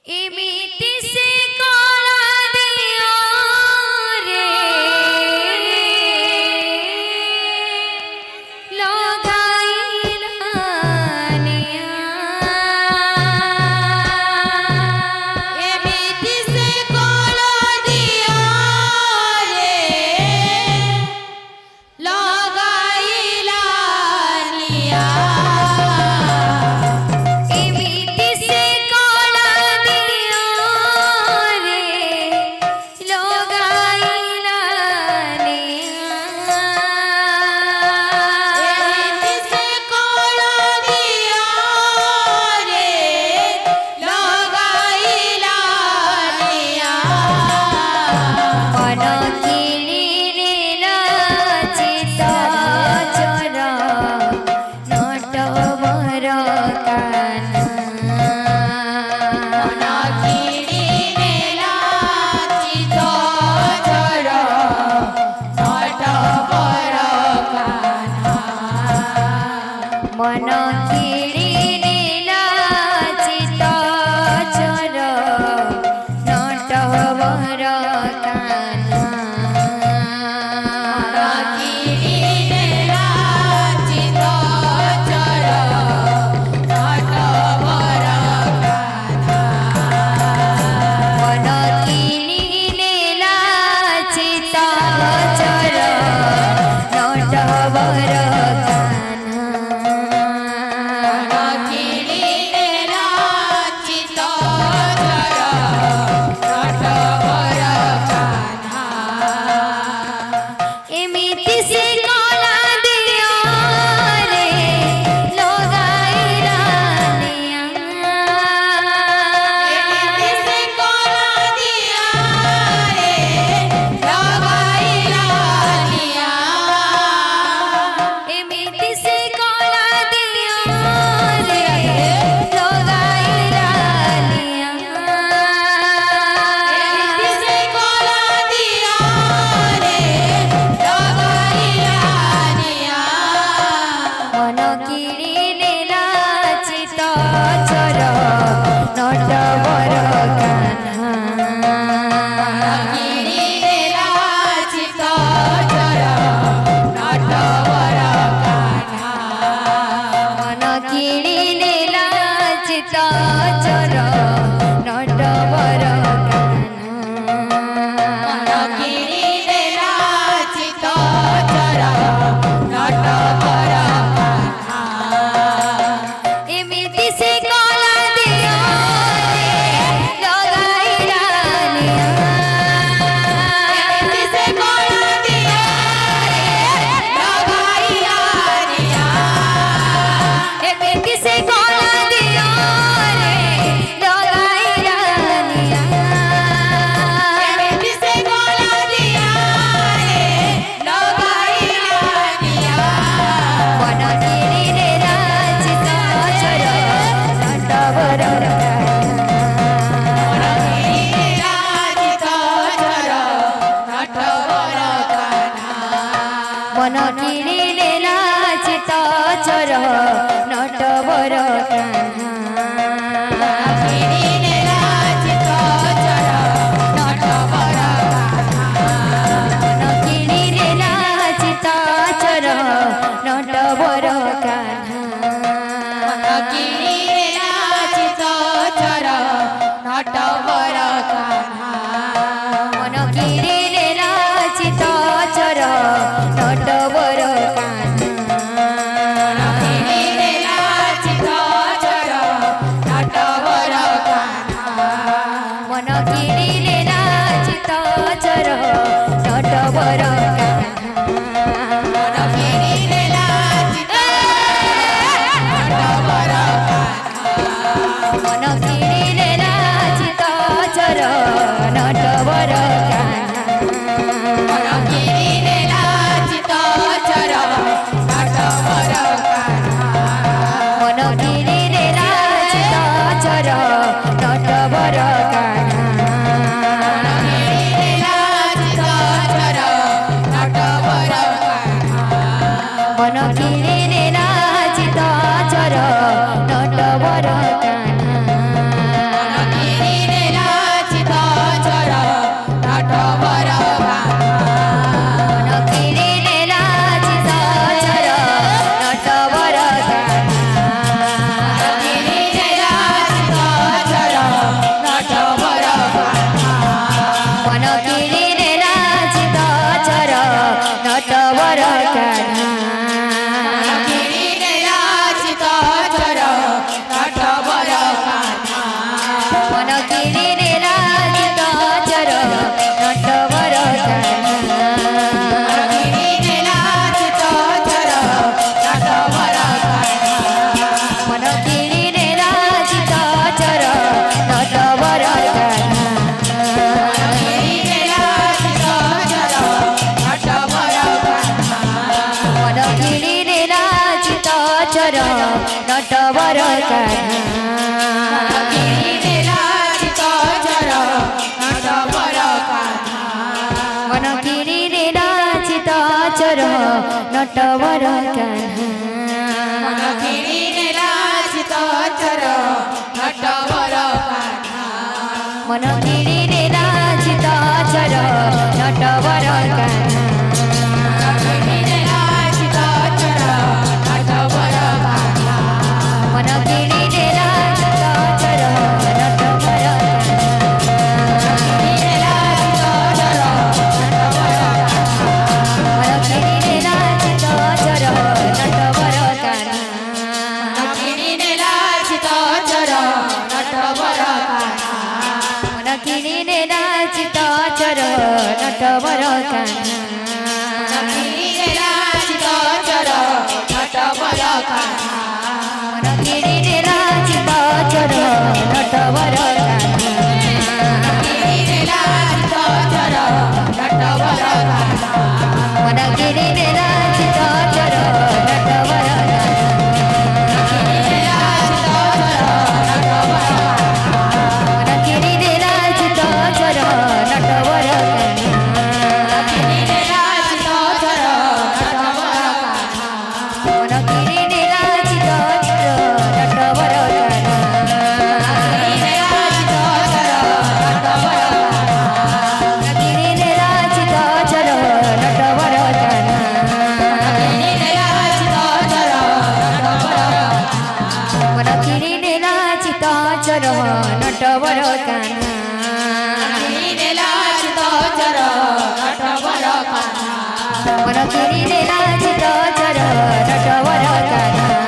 इमिति से काला दिया रे लगाइलानिया इमिति से काला दिया रे लगाइलानिया इमिति से काला दिया रे लगाइलानिया इमिति से काला दिया रे लगाइलानिया मन किलिने लाचित चोर नटवर कान्हा मन किलिने लाचित चोर नटवर कान्हा मन किलिने लाचित चोर नटवर कान्हा किलिने लाचित चोर नटवर कान्हा मन किलिने लाचित चोर नटवर कान्हा किलिने लाचित चोर नटवर कान्हा इमिति से काला दिया रे लगाइलानिया इमिति से काला दिया रे लगाइलानिया इमिति से काला दिया रे लगाइलानिया इमिति से काला दिया रे लगाइलानिया मन किलिने लाचित चोर नटवर कान्हा किलिने लाचित चोर नटवर कान्हा मन किलिने लाचित चोर नटवर कान्हा किलिने लाचित चोर नटवर कान्हा इमिति से काला दिया रे लगाइलानिया इमिति से काला दिया रे लगाइलानिया इमिति से काला दिया रे लगाइलानिया इमिति से काला दिया रे लगाइलानिया मन किलिने लाचित चोर नटवर किलिने लाचित चोर नटवर कान्हा मन किलिने लाचित चोर नटवर कान्हा किलिने लाचित चोर नटवर कान्हा मन किलिने लाचित चोर नटवर कान्हा किलिने लाचित चोर नटवर कान्हा मन किलिने लाचित चोर नटवर कान्हा किलिने लाचित चोर नटवर कान्हा मन किलिने लाचित चोर नटवर कान्हा किलिने लाचित नटवर मन किलिने लाचित चोर नटवर कान्हा किलिने लाचित चोर नटवर कान्हा मन किलिने लाचित चोर नटवर कान्हा किलिने लाचित चोर नटवर कान्हा मन किलिने लाचित चोर नटवर कान्हा किरीने लाजित चर नटवर कान्हा किरीने लाजित चर नटवर मन किरीने लाजित चर नटवर कान्हा किरीने लाजित चर नटवर मन किरीने लाजित चर नटवर कान्हा मन किरीने लाजित चर नटवर कान्हा किरीने लाजित चर नटवर मन किरीने लाजित चर नटवर कान्हा किरीने लाजित चर नटवर मन किरीने लाजित चर नटवर किरीने लाजित चर नटवर मन किरीने लाजित चर नटवर कान्हा किरीने लाजित चर नटवर मन किरीने लाजित चर नटवर कान्हा किरीने लाजित चर नटवर मन किरीने लाजित चर नटवर कान्हा किरीने लाजित चर नटवर मन किरीने लाजित चर नटवर किरीने लाजित चर नटवर मन किरीने लाजित चर नटवर किरीने लाजित चर नटवर मन किरीने लाजित चर नटवर किरीने लाजित चर नटवर किरीने लाजित चर नटवर किरीने लाजित चर नटवर मन किरीने लाजित चर नटवर कान्हा किरीने लाजित चर नटवर मन किरीने लाजित चर नटवर कान्हा